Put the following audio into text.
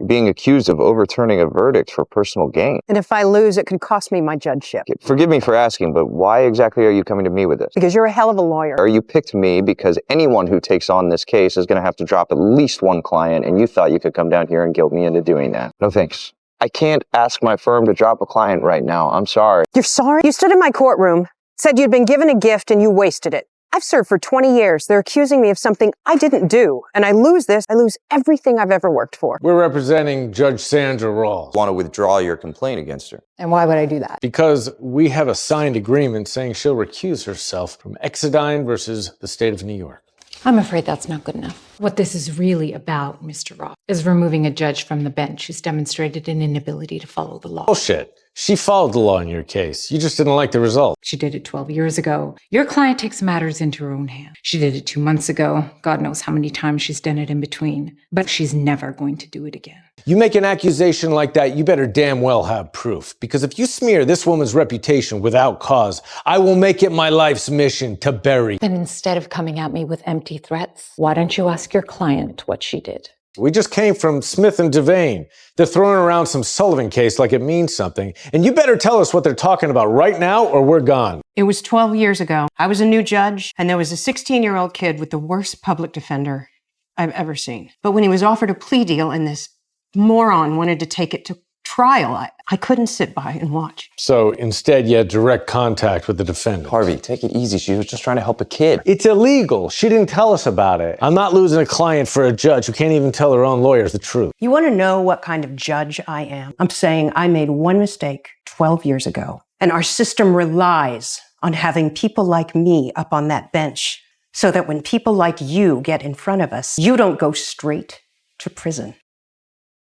You're being accused of overturning a verdict for personal gain. And if I lose, it could cost me my judgeship. Forgive me for asking, but why exactly are you coming to me with this? Because you're a hell of a lawyer. Or you picked me because anyone who takes on this case is going to have to drop at least one client, and you thought you could come down here and guilt me into doing that. No thanks. I can't ask my firm to drop a client right now. I'm sorry. You're sorry? You stood in my courtroom, said you'd been given a gift and you wasted it. I've served for 20 years. They're accusing me of something I didn't do. And I lose this, I lose everything I've ever worked for. We're representing Judge Sandra Rawls. Want to withdraw your complaint against her? And why would I do that? Because we have a signed agreement saying she'll recuse herself from Exodyne versus the state of New York. I'm afraid that's not good enough. What this is really about, Mr. Roth, is removing a judge from the bench who's demonstrated an inability to follow the law. Bullshit. She followed the law in your case. You just didn't like the result. She did it 12 years ago. Your client takes matters into her own hands. She did it 2 months ago. God knows how many times she's done it in between. But she's never going to do it again. You make an accusation like that, you better damn well have proof. Because if you smear this woman's reputation without cause, I will make it my life's mission to bury. Then instead of coming at me with empty threats, why don't you ask your client what she did? We just came from Smith and Devane. They're throwing around some Sullivan case like it means something. And you better tell us what they're talking about right now or we're gone. It was 12 years ago. I was a new judge, and there was a 16-year-old kid with the worst public defender I've ever seen. But when he was offered a plea deal and this moron wanted to take it to trial, I couldn't sit by and watch. So instead, you had direct contact with the defendant. Harvey, take it easy. She was just trying to help a kid. It's illegal. She didn't tell us about it. I'm not losing a client for a judge who can't even tell her own lawyers the truth. You want to know what kind of judge I am? I'm saying I made one mistake 12 years ago, and our system relies on having people like me up on that bench so that when people like you get in front of us, you don't go straight to prison.